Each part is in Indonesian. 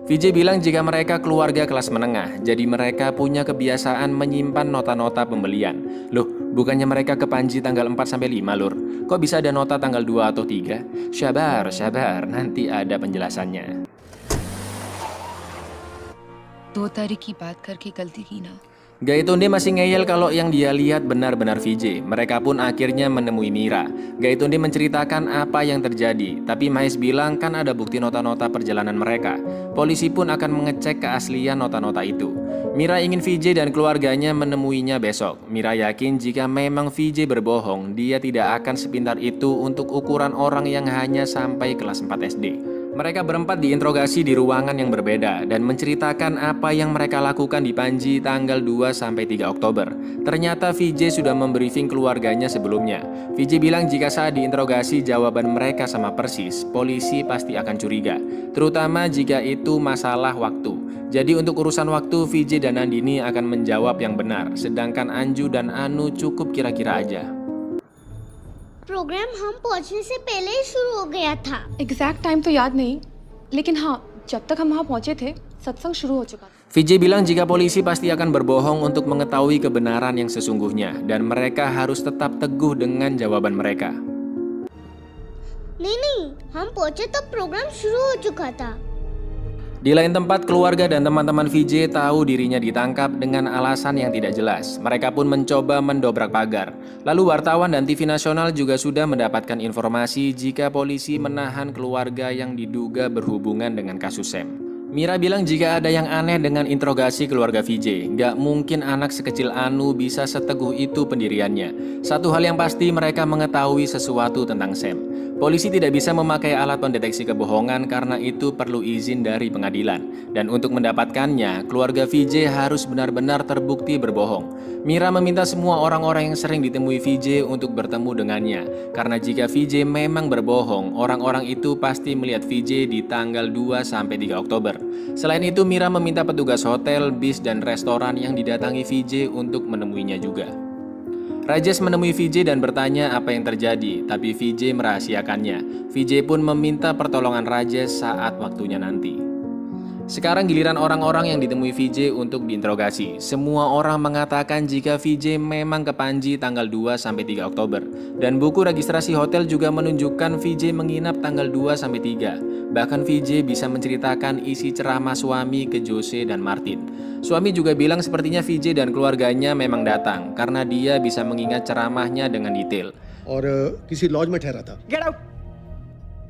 VJ bilang jika mereka keluarga kelas menengah, jadi mereka punya kebiasaan menyimpan nota-nota pembelian. Loh, bukannya mereka ke Panji tanggal 4-5 lur? Kok bisa ada nota tanggal 2 atau 3? Sabar, nanti ada penjelasannya. 2 तारीख की बात करके गलती की ना। Gaitonde masih ngeyel kalau yang dia lihat benar-benar VJ. Mereka pun akhirnya menemui Mira. Gaitonde menceritakan apa yang terjadi, tapi Mahes bilang kan ada bukti nota-nota perjalanan mereka. Polisi pun akan mengecek keaslian nota-nota itu. Mira ingin VJ dan keluarganya menemuinya besok. Mira yakin jika memang VJ berbohong, dia tidak akan sepintar itu untuk ukuran orang yang hanya sampai kelas 4 SD. Mereka berempat diinterogasi di ruangan yang berbeda dan menceritakan apa yang mereka lakukan di Panji tanggal 2-3 Oktober. Ternyata VJ sudah membriefing keluarganya sebelumnya. VJ bilang jika saat diinterogasi jawaban mereka sama persis, polisi pasti akan curiga. Terutama jika itu masalah waktu. Jadi untuk urusan waktu, VJ dan Nandini akan menjawab yang benar, sedangkan Anju dan Anu cukup kira-kira aja. Program हम पहुंचने से पहले ही शुरू हो गया था। Exact time तो याद नहीं, लेकिन हाँ, जब तक हम वहाँ पहुँचे थे सत्संग शुरू हो चुका था। VJ bilang jika polisi pasti akan berbohong untuk mengetahui kebenaran yang sesungguhnya dan mereka harus tetap teguh dengan jawaban mereka. नहीं, हम पहुंचे तब प्रोग्राम शुरू हो चुका था। Di lain tempat, keluarga dan teman-teman VJ tahu dirinya ditangkap dengan alasan yang tidak jelas. Mereka pun mencoba mendobrak pagar. Lalu wartawan dan TV nasional juga sudah mendapatkan informasi jika polisi menahan keluarga yang diduga berhubungan dengan kasus Sam. Mira bilang jika ada yang aneh dengan interogasi keluarga VJ, nggak mungkin anak sekecil Anu bisa seteguh itu pendiriannya. Satu hal yang pasti mereka mengetahui sesuatu tentang Sam. Polisi tidak bisa memakai alat pendeteksi kebohongan karena itu perlu izin dari pengadilan. Dan untuk mendapatkannya, keluarga VJ harus benar-benar terbukti berbohong. Mira meminta semua orang-orang yang sering ditemui VJ untuk bertemu dengannya. Karena jika VJ memang berbohong, orang-orang itu pasti melihat VJ di tanggal 2-3 Oktober. Selain itu, Mira meminta petugas hotel, bis, dan restoran yang didatangi VJ untuk menemuinya juga. Rajesh menemui VJ dan bertanya apa yang terjadi, tapi VJ merahasiakannya. VJ pun meminta pertolongan Rajesh saat waktunya nanti. Sekarang giliran orang-orang yang ditemui VJ untuk diinterogasi. Semua orang mengatakan jika VJ memang ke Panji tanggal 2-3 Oktober. Dan buku registrasi hotel juga menunjukkan VJ menginap tanggal 2-3. Bahkan VJ bisa menceritakan isi ceramah suami ke Jose dan Martin. Suami juga bilang sepertinya VJ dan keluarganya memang datang karena dia bisa mengingat ceramahnya dengan detail. और किसी लॉज में ठहरा था। Get out!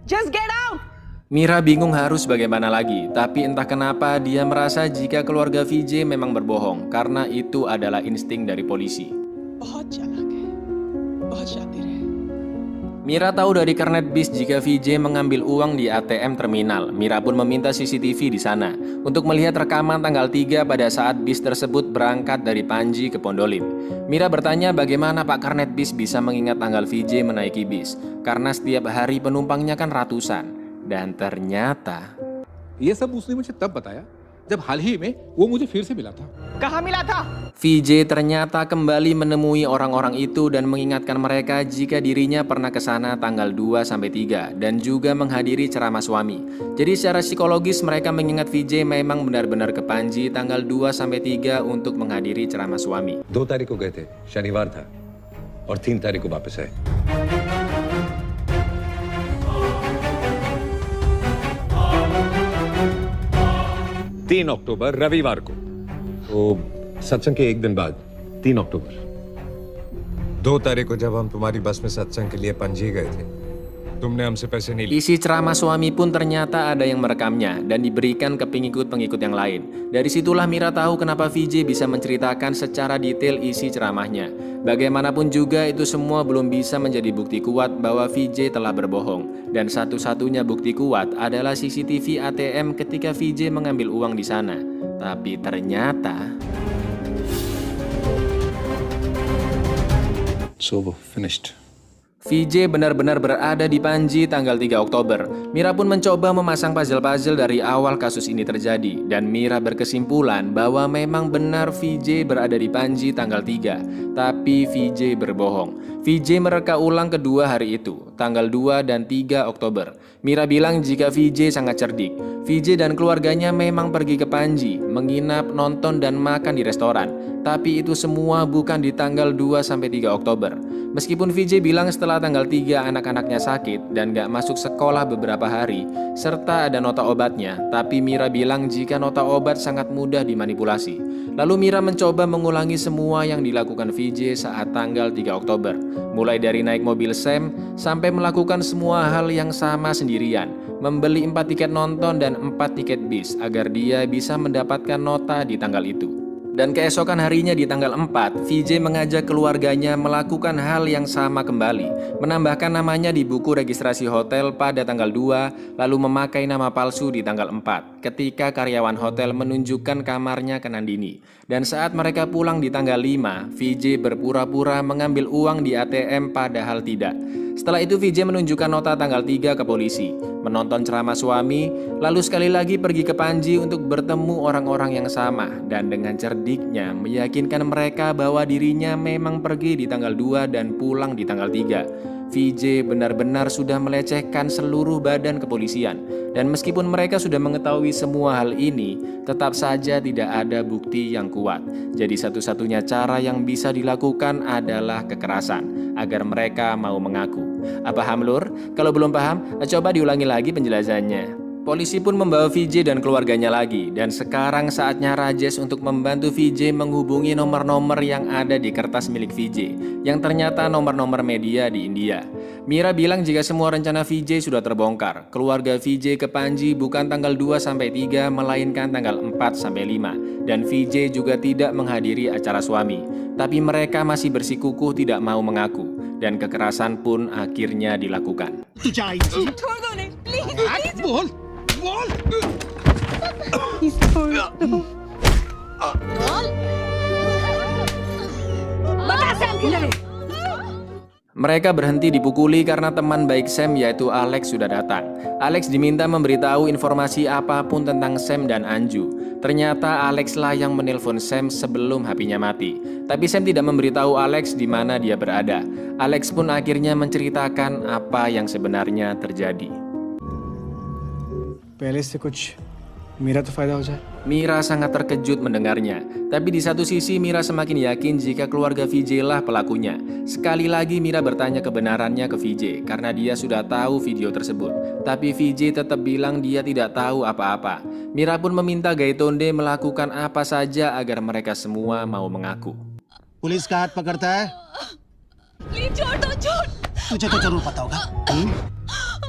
Just get out! Mira bingung harus bagaimana lagi, tapi entah kenapa dia merasa jika keluarga VJ memang berbohong karena itu adalah insting dari polisi. बहुत चालाक है, बहुत शातिर है। Mira tahu dari kernet bis jika VJ mengambil uang di ATM terminal. Mira pun meminta CCTV di sana untuk melihat rekaman tanggal 3 pada saat bis tersebut berangkat dari Panji ke Pondolim. Mira bertanya bagaimana Pak Kernet bis bisa mengingat tanggal VJ menaiki bis, karena setiap hari penumpangnya kan ratusan. Dan ternyata ये सब उसने मुझे तब बताया जब हाल ही में वो मुझे फिर से मिला था। कहाँ मिला था? VJ ternyata kembali menemui orang-orang itu dan mengingatkan mereka jika dirinya pernah ke sana tanggal 2-3 dan juga menghadiri ceramah suami. Jadi secara psikologis mereka mengingat VJ memang benar-benar ke Panji tanggal 2-3 untuk menghadiri ceramah suami. 2 तारीख को गए थे, शनिवार था, और 3 तारीख को वापस आए। 3 अक्टूबर रविवार को, तो सत्संग के एक दिन बाद 3 अक्टूबर। 2 तारीख को जब हम तुम्हारी बस में सत्संग के लिए पणजी गए थे, तुमने हमसे पैसे नहीं लिए। Isi ceramah suami pun ternyata ada yang merekamnya dan diberikan ke pengikut-pengikut yang lain. Dari situlah Mira tahu kenapa VJ bisa menceritakan secara detail isi ceramahnya. Bagaimanapun juga itu semua belum bisa menjadi bukti kuat bahwa VJ telah berbohong. Dan satu-satunya bukti kuat adalah CCTV ATM ketika VJ mengambil uang di sana. Tapi ternyata So finished. VJ benar-benar berada di Panji tanggal 3 Oktober. Mira pun mencoba memasang puzzle-puzzle dari awal kasus ini terjadi. Dan Mira berkesimpulan bahwa memang benar VJ berada di Panji tanggal 3. Tapi VJ berbohong. VJ mereka ulang kedua hari itu, tanggal 2 dan 3 Oktober. Mira bilang jika VJ sangat cerdik. VJ dan keluarganya memang pergi ke Panji, menginap, nonton, dan makan di restoran. Tapi itu semua bukan di tanggal 2-3 Oktober. Meskipun VJ bilang setelah tanggal 3 anak-anaknya sakit dan gak masuk sekolah beberapa hari, serta ada nota obatnya, tapi Mira bilang jika nota obat sangat mudah dimanipulasi. Lalu Mira mencoba mengulangi semua yang dilakukan VJ saat tanggal 3 Oktober. Mulai dari naik mobil Sam, sampai melakukan semua hal yang sama sendirian. Membeli 4 tiket nonton dan 4 tiket bis agar dia bisa mendapatkan nota di tanggal itu. Dan keesokan harinya di tanggal 4, VJ mengajak keluarganya melakukan hal yang sama kembali, menambahkan namanya di buku registrasi hotel pada tanggal 2, lalu memakai nama palsu di tanggal 4, ketika karyawan hotel menunjukkan kamarnya ke Nandini. Dan saat mereka pulang di tanggal 5, VJ berpura-pura mengambil uang di ATM padahal tidak. Setelah itu VJ menunjukkan nota tanggal 3 ke polisi, menonton ceramah suami, lalu sekali lagi pergi ke Panji untuk bertemu orang-orang yang sama, dan dengan cerdiknya meyakinkan mereka bahwa dirinya memang pergi di tanggal 2 dan pulang di tanggal 3. VJ benar-benar sudah melecehkan seluruh badan kepolisian, dan meskipun mereka sudah mengetahui semua hal ini, tetap saja tidak ada bukti yang kuat. Jadi satu-satunya cara yang bisa dilakukan adalah kekerasan, agar mereka mau mengaku. Apa paham Lur? Kalau belum paham, coba diulangi lagi penjelasannya. Polisi pun membawa VJ dan keluarganya lagi, dan sekarang saatnya Rajesh untuk membantu VJ menghubungi nomor-nomor yang ada di kertas milik VJ, yang ternyata nomor-nomor media di India. Mira bilang jika semua rencana VJ sudah terbongkar, keluarga VJ ke Panji bukan tanggal 2-3, melainkan tanggal 4-5, dan VJ juga tidak menghadiri acara suami. Tapi mereka masih bersikukuh tidak mau mengaku, dan kekerasan pun akhirnya dilakukan. Mereka berhenti dipukuli karena teman baik Sam yaitu Alex sudah datang. Alex diminta memberitahu informasi apapun tentang Sam dan Anju. Ternyata Alex lah yang menelpon Sam sebelum HP-nya mati. Tapi Sam tidak memberitahu Alex di mana dia berada. Alex pun akhirnya menceritakan apa yang sebenarnya terjadi. पहले से कुछ मेरा तो फायदा हो जाए. Mira sangat terkejut mendengarnya, tapi di satu sisi Mira semakin yakin jika keluarga VJ lah pelakunya. Sekali lagi Mira bertanya kebenarannya ke VJ karena dia sudah tahu video tersebut. Tapi VJ tetap bilang dia tidak tahu apa-apa. Mira pun meminta Gaitonde melakukan apa saja agar mereka semua mau mengaku. Police का हाथ पकड़ता है प्लीज छोड़ दो, छोड़. तुझे तो जरूर पता होगा.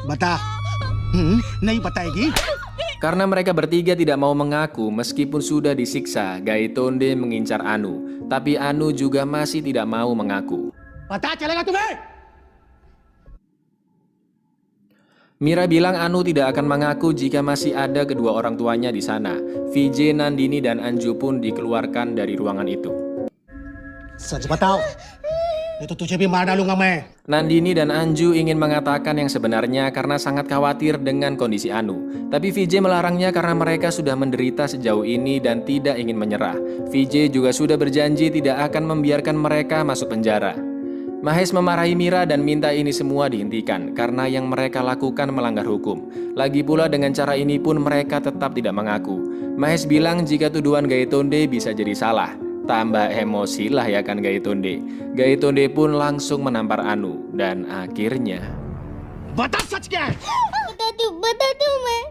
बता. नहीं बताएगी. Karena mereka bertiga tidak mau mengaku meskipun sudah disiksa, Gaitonde mengincar Anu. Tapi Anu juga masih tidak mau mengaku. पता चलेगा तुम्हें. Mira bilang Anu tidak akan mengaku jika masih ada kedua orang tuanya di sana. VJ, Nandini, dan Anju pun dikeluarkan dari ruangan itu. सच बताओ. ये तो तुझे भी मार डालूंगा मैं. Nandini dan Anju ingin mengatakan yang sebenarnya karena sangat khawatir dengan kondisi Anu. Tapi VJ melarangnya karena mereka sudah menderita sejauh ini dan tidak ingin menyerah. VJ juga sudah berjanji tidak akan membiarkan mereka masuk penjara. Mahesh memarahi Mira dan minta ini semua dihentikan karena yang mereka lakukan melanggar hukum. Lagi pula dengan cara ini pun mereka tetap tidak mengaku. Mahesh bilang jika tuduhan Gaitonde bisa jadi salah. Tambah emosi lah ya kan Gaitonde. Gaitonde pun langsung menampar Anu dan akhirnya बता सच क्या है. बता दो मैं.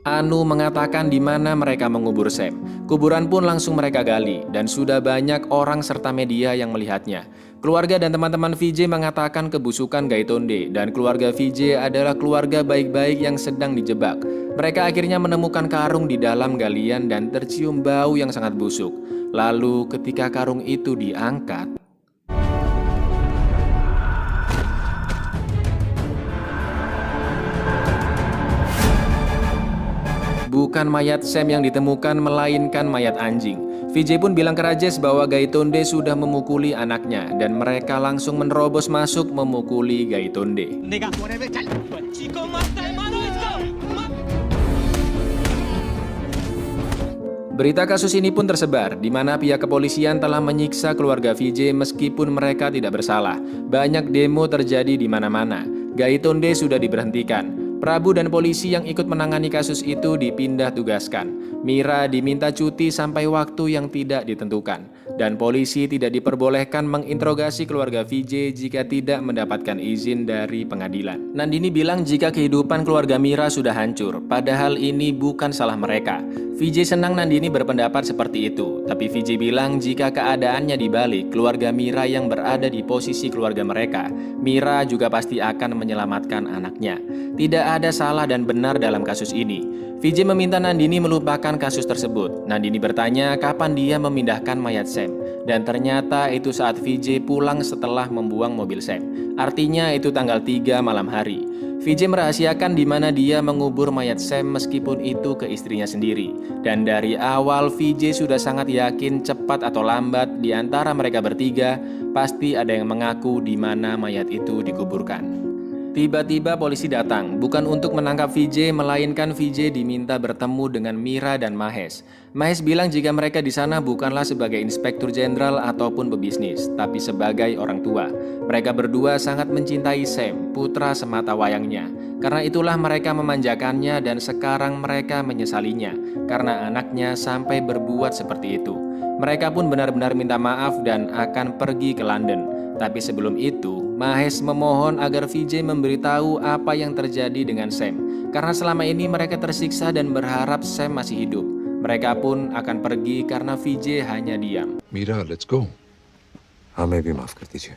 Anu mengatakan di mana mereka mengubur Sam. Kuburan pun langsung mereka gali dan sudah banyak orang serta media yang melihatnya. Keluarga dan teman-teman VJ mengatakan kebusukan Gaitonde dan keluarga VJ adalah keluarga baik-baik yang sedang dijebak. Mereka akhirnya menemukan karung di dalam galian dan tercium bau yang sangat busuk. Lalu ketika karung itu diangkat, bukan mayat Sam yang ditemukan, melainkan mayat anjing. VJ pun bilang ke Rajesh bahwa Gaitonde sudah memukuli anaknya dan mereka langsung menerobos masuk memukuli Gaitonde. Berita kasus ini pun tersebar, di mana pihak kepolisian telah menyiksa keluarga VJ meskipun mereka tidak bersalah. Banyak demo terjadi di mana-mana. Gaitonde sudah diberhentikan. Prabu dan polisi yang ikut menangani kasus itu dipindah tugaskan. Mira diminta cuti sampai waktu yang tidak ditentukan. Dan polisi tidak diperbolehkan menginterogasi keluarga VJ jika tidak mendapatkan izin dari pengadilan. Nandini bilang jika kehidupan keluarga Mira sudah hancur, padahal ini bukan salah mereka. VJ senang Nandini berpendapat seperti itu, tapi VJ bilang jika keadaannya dibalik, keluarga Mira yang berada di posisi keluarga mereka, Mira juga pasti akan menyelamatkan anaknya. Tidak ada salah dan benar dalam kasus ini. VJ meminta Nandini melupakan kasus tersebut. Nandini bertanya kapan dia memindahkan mayat Sam. Dan ternyata itu saat VJ pulang setelah membuang mobil Sam. Artinya itu tanggal 3 malam hari. VJ merahasiakan di mana dia mengubur mayat Sam meskipun itu ke istrinya sendiri. Dan dari awal VJ sudah sangat yakin cepat atau lambat di antara mereka bertiga pasti ada yang mengaku di mana mayat itu dikuburkan. Tiba-tiba polisi datang, bukan untuk menangkap VJ, melainkan VJ diminta bertemu dengan Mira dan Mahes. Mahes bilang jika mereka di sana bukanlah sebagai inspektur jenderal ataupun pebisnis, tapi sebagai orang tua. Mereka berdua sangat mencintai Sam, putra semata wayangnya. Karena itulah mereka memanjakannya dan sekarang mereka menyesalinya, karena anaknya sampai berbuat seperti itu. Mereka pun benar-benar minta maaf dan akan pergi ke London. Tapi sebelum itu, Mahes memohon agar VJ memberitahu apa yang terjadi dengan Sam. Karena selama ini mereka tersiksa dan berharap Sam masih hidup. Mereka pun akan pergi karena VJ hanya diam. Meera, let's go. हमें भी माफ कर दीजिए.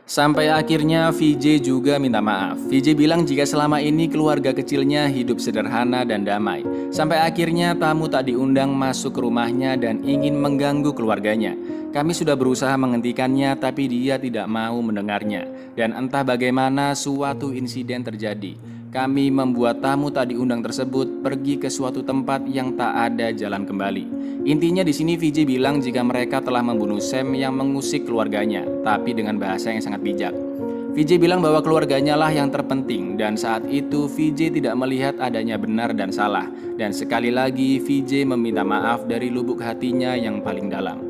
Sampai akhirnya VJ juga minta maaf. VJ bilang jika selama ini keluarga kecilnya hidup sederhana dan damai. Sampai akhirnya tamu tak diundang masuk ke rumahnya dan ingin mengganggu keluarganya. Kami sudah berusaha menghentikannya tapi dia tidak mau mendengarnya. Dan entah bagaimana suatu insiden terjadi. Kami membuat tamu tak diundang tersebut pergi ke suatu tempat yang tak ada jalan kembali. Intinya di sini VJ bilang jika mereka telah membunuh Sam yang mengusik keluarganya, tapi dengan bahasa yang sangat bijak. VJ bilang bahwa keluarganya lah yang terpenting dan saat itu VJ tidak melihat adanya benar dan salah. Dan sekali lagi VJ meminta maaf dari lubuk hatinya yang paling dalam.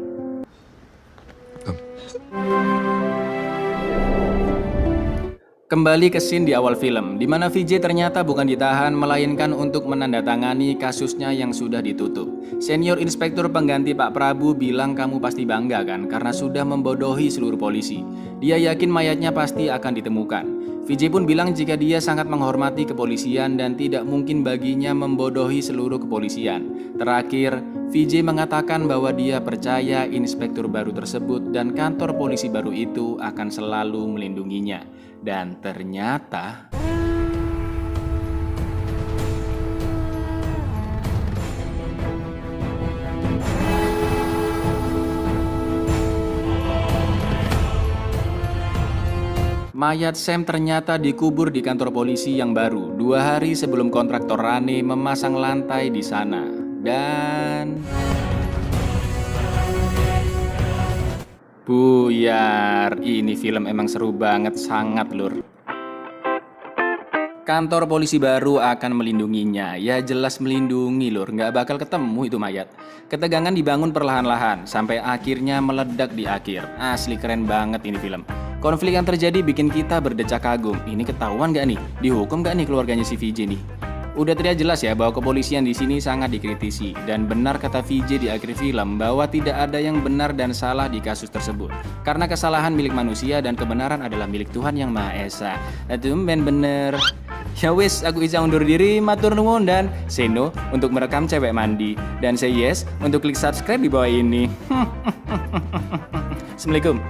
Kembali ke scene di awal film, di mana VJ ternyata bukan ditahan, melainkan untuk menandatangani kasusnya yang sudah ditutup. Senior Inspektur pengganti Pak Prabu bilang kamu pasti bangga kan, karena sudah membodohi seluruh polisi. Dia yakin mayatnya pasti akan ditemukan. VJ pun bilang jika dia sangat menghormati kepolisian dan tidak mungkin baginya membodohi seluruh kepolisian. Terakhir, VJ mengatakan bahwa dia percaya inspektur baru tersebut dan kantor polisi baru itu akan selalu melindunginya. Dan ternyata mayat Sam ternyata dikubur di kantor polisi yang baru 2 hari sebelum kontraktor Rane memasang lantai di sana. Dan buyar, ini film emang seru banget, sangat lur. Kantor polisi baru akan melindunginya, ya jelas melindungi lur, nggak bakal ketemu itu mayat. Ketegangan dibangun perlahan-lahan, sampai akhirnya meledak di akhir. Asli keren banget ini film. Konflik yang terjadi bikin kita berdecak kagum. Ini ketahuan nggak nih? Dihukum nggak nih keluarganya si VJ nih? Udah terlihat jelas ya bahwa kepolisian di sini sangat dikritisi dan benar kata VJ di akhir film bahwa tidak ada yang benar dan salah di kasus tersebut karena kesalahan milik manusia dan kebenaran adalah milik Tuhan yang Maha Esa. Tumben bener. Ya wis, aku Ica undur diri, matur nuwun dan say no untuk merekam cewek mandi dan say yes untuk klik subscribe di bawah ini. Assalamualaikum.